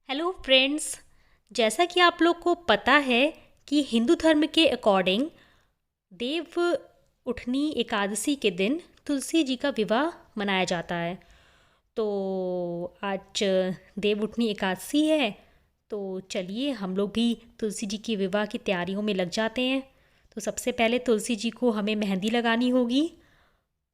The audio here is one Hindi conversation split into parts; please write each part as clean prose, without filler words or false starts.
Hello friends. जैसा कि आप लोग को पता है कि हिंदू धर्म के अकॉर्डिंग देव उठनी एकादशी के दिन तुलसी जी का विवाह मनाया जाता है। तो आज देव उठनी एकादशी है, तो चलिए हम लोग भी तुलसी जी के विवाह की तैयारियों में लग जाते हैं। तो सबसे पहले तुलसी जी को हमें मेहंदी लगानी होगी,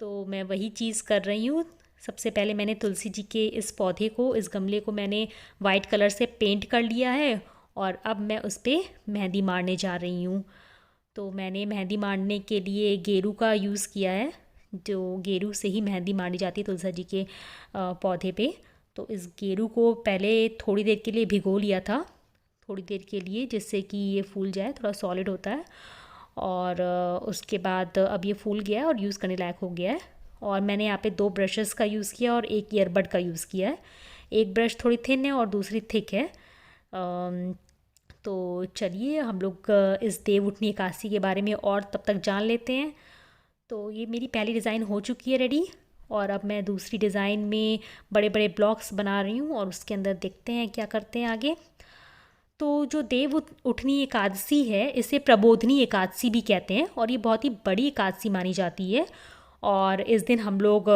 तो मैं वही चीज़ कर रही हूँ। सबसे पहले मैंने तुलसी जी के इस पौधे को, इस गमले को मैंने वाइट कलर से पेंट कर लिया है और अब मैं उस पर मेहंदी मारने जा रही हूँ। तो मैंने मेहंदी मारने के लिए गेरू का यूज़ किया है, जो गेरू से ही मेहंदी मारी जाती है तुलसी जी के पौधे पे। तो इस गेरू को पहले थोड़ी देर के लिए भिगो लिया था, थोड़ी देर के लिए, जिससे कि ये फूल जाए, थोड़ा सॉलिड होता है। और उसके बाद अब ये फूल गया है और यूज़ करने लायक हो गया है। और मैंने यहाँ पे 2 ब्रशेस का यूज़ किया और एक ईयरबड का यूज़ किया है। एक ब्रश थोड़ी थिन है और दूसरी थिक है। तो चलिए हम लोग इस देव उठनी एकादशी के बारे में और तब तक जान लेते हैं। तो ये मेरी पहली डिज़ाइन हो चुकी है रेडी, और अब मैं दूसरी डिज़ाइन में बड़े बड़े ब्लॉक्स बना रही हूँ और उसके अंदर देखते हैं क्या करते हैं आगे। तो जो देव उठनी एकादशी है, इसे प्रबोधनी एकादशी भी कहते हैं और ये बहुत ही बड़ी एकादशी मानी जाती है। और इस दिन हम लोग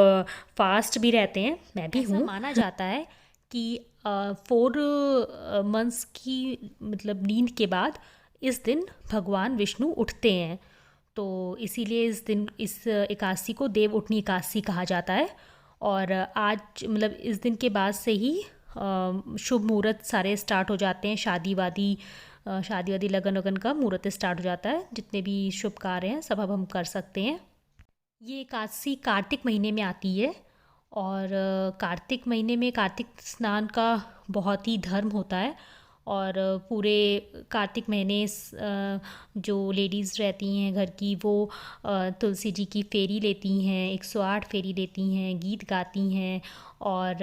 फास्ट भी रहते हैं, मैं भी हूँ। माना जाता है कि 4 मंथ्स की मतलब नींद के बाद इस दिन भगवान विष्णु उठते हैं। तो इसीलिए इस दिन, इस एकादशी को देव उठनी एकादशी कहा जाता है। और आज मतलब इस दिन के बाद से ही शुभ मुहूर्त सारे स्टार्ट हो जाते हैं। शादी वादी लगन वगन का मुहूर्त स्टार्ट हो जाता है। जितने भी शुभ कार्य हैं सब अब हम कर सकते हैं। ये एकादशी कार्तिक महीने में आती है और कार्तिक महीने में कार्तिक स्नान का बहुत ही धर्म होता है। और पूरे कार्तिक महीने जो लेडीज़ रहती हैं घर की, वो तुलसी जी की फेरी लेती हैं, 108 फेरी लेती हैं, गीत गाती हैं और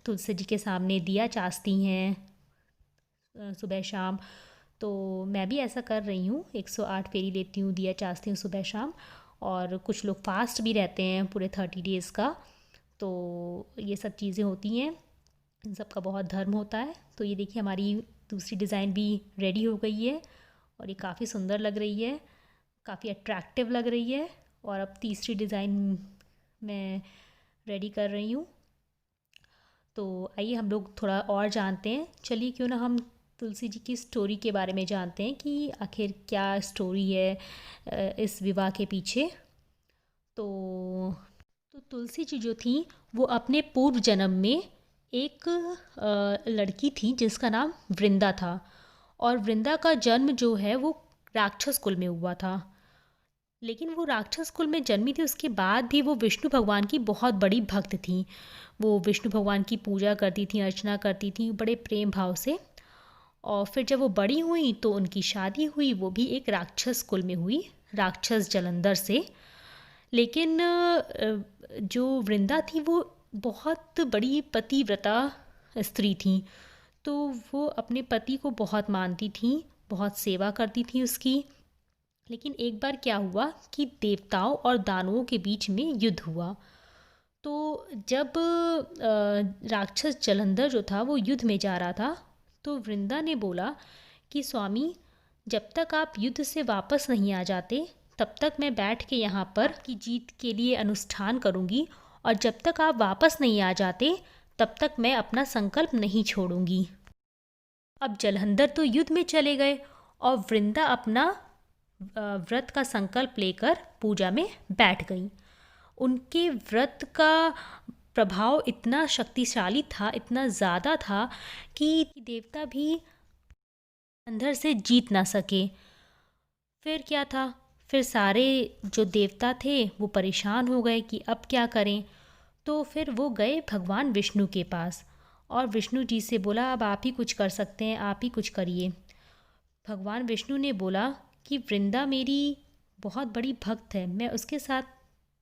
तुलसी जी के सामने दिया चासती हैं सुबह शाम। तो मैं भी ऐसा कर रही हूँ, 108 फेरी लेती हूँ, दिया चासती हूँ सुबह शाम। और कुछ लोग फास्ट भी रहते हैं पूरे 30 डेज़ का। तो ये सब चीज़ें होती हैं, इन सब का बहुत धर्म होता है। तो ये देखिए हमारी दूसरी डिज़ाइन भी रेडी हो गई है और ये काफ़ी सुंदर लग रही है, काफ़ी अट्रैक्टिव लग रही है। और अब तीसरी डिज़ाइन मैं रेडी कर रही हूँ। तो आइए हम लोग थोड़ा और जानते हैं। चलिए क्यों ना हम तुलसी जी की स्टोरी के बारे में जानते हैं कि आखिर क्या स्टोरी है इस विवाह के पीछे। तो तुलसी जी जो थी, वो अपने पूर्व जन्म में एक लड़की थी जिसका नाम वृंदा था। और वृंदा का जन्म जो है वो राक्षस कुल में हुआ था। लेकिन वो राक्षस कुल में जन्मी थी, उसके बाद भी वो विष्णु भगवान की बहुत बड़ी भक्त थी। वो विष्णु भगवान की पूजा करती थी, अर्चना करती थी बड़े प्रेम भाव से। और फिर जब वो बड़ी हुई तो उनकी शादी हुई, वो भी एक राक्षस कुल में हुई, राक्षस जलंधर से। लेकिन जो वृंदा थी वो बहुत बड़ी पतिव्रता स्त्री थी। तो वो अपने पति को बहुत मानती थी, बहुत सेवा करती थी उसकी। लेकिन एक बार क्या हुआ कि देवताओं और दानवों के बीच में युद्ध हुआ। तो जब राक्षस जलंधर जो था वो युद्ध में जा रहा था, तो वृंदा ने बोला कि स्वामी, जब तक आप युद्ध से वापस नहीं आ जाते तब तक मैं बैठ के यहाँ पर की जीत के लिए अनुष्ठान करूँगी, और जब तक आप वापस नहीं आ जाते तब तक मैं अपना संकल्प नहीं छोड़ूंगी। अब जलंधर तो युद्ध में चले गए और वृंदा अपना व्रत का संकल्प लेकर पूजा में बैठ गई। उनके व्रत का प्रभाव इतना शक्तिशाली था, इतना ज़्यादा था कि देवता भी अंदर से जीत ना सके। फिर क्या था, फिर सारे जो देवता थे वो परेशान हो गए कि अब क्या करें। तो फिर वो गए भगवान विष्णु के पास और विष्णु जी से बोला, अब आप ही कुछ कर सकते हैं, आप ही कुछ करिए। भगवान विष्णु ने बोला कि वृंदा मेरी बहुत बड़ी भक्त है, मैं उसके साथ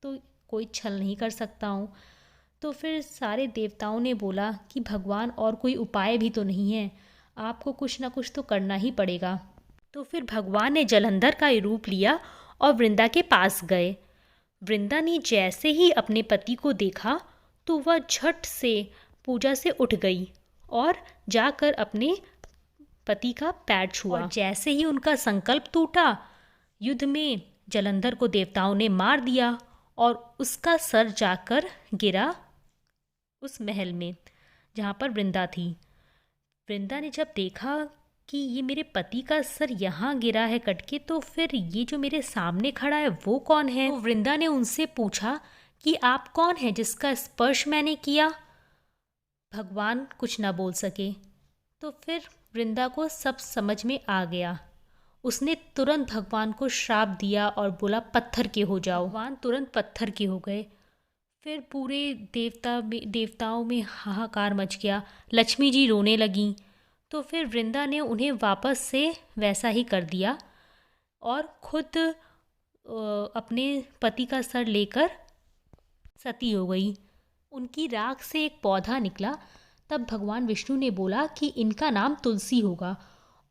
तो कोई छल नहीं कर सकता हूँ। तो फिर सारे देवताओं ने बोला कि भगवान और कोई उपाय भी तो नहीं है, आपको कुछ ना कुछ तो करना ही पड़ेगा। तो फिर भगवान ने जलंधर का रूप लिया और वृंदा के पास गए। वृंदा ने जैसे ही अपने पति को देखा तो वह झट से पूजा से उठ गई और जाकर अपने पति का पैर छुआ। और जैसे ही उनका संकल्प टूटा, युद्ध में जलंधर को देवताओं ने मार दिया और उसका सर जाकर गिरा उस महल में जहाँ पर वृंदा थी। वृंदा ने जब देखा कि ये मेरे पति का सर यहाँ गिरा है कट के, तो फिर ये जो मेरे सामने खड़ा है वो कौन है? तो वृंदा ने उनसे पूछा कि आप कौन हैं जिसका स्पर्श मैंने किया? भगवान कुछ ना बोल सके। तो फिर वृंदा को सब समझ में आ गया। उसने तुरंत भगवान को श्राप दिया और बोला पत्थर के हो जाओ। भगवान तुरंत पत्थर के हो गए। फिर पूरे देवताओं में हाहाकार मच गया। लक्ष्मी जी रोने लगीं। तो फिर वृंदा ने उन्हें वापस से वैसा ही कर दिया और खुद अपने पति का सर लेकर सती हो गई। उनकी राख से एक पौधा निकला। तब भगवान विष्णु ने बोला कि इनका नाम तुलसी होगा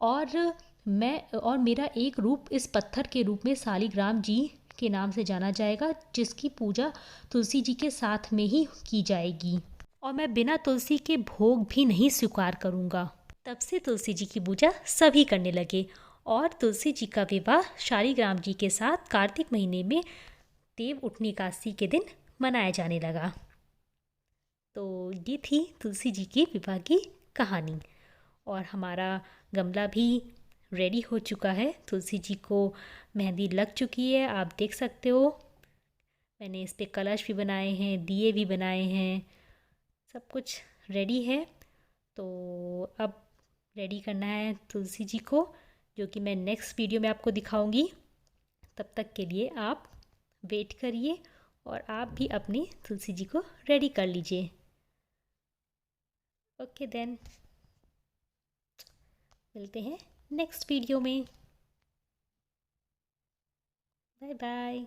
और मेरा एक रूप इस पत्थर के रूप में शालिग्राम जी के नाम से जाना जाएगा, जिसकी पूजा तुलसी जी के साथ में ही की जाएगी और मैं बिना तुलसी के भोग भी नहीं स्वीकार करूँगा। तब से तुलसी जी की पूजा सभी करने लगे और तुलसी जी का विवाह शालिग्राम जी के साथ कार्तिक महीने में देव उठनी एकादशी के दिन मनाया जाने लगा। तो ये थी तुलसी जी की विवाह की कहानी और हमारा गमला भी रेडी हो चुका है। तुलसी जी को मेहंदी लग चुकी है, आप देख सकते हो। मैंने इस पे कलश भी बनाए हैं, दिए भी बनाए हैं, सब कुछ रेडी है। तो अब रेडी करना है तुलसी जी को, जो कि मैं नेक्स्ट वीडियो में आपको दिखाऊंगी। तब तक के लिए आप वेट करिए और आप भी अपनी तुलसी जी को रेडी कर लीजिए। ओके देन, मिलते हैं नेक्स्ट वीडियो में। Bye bye.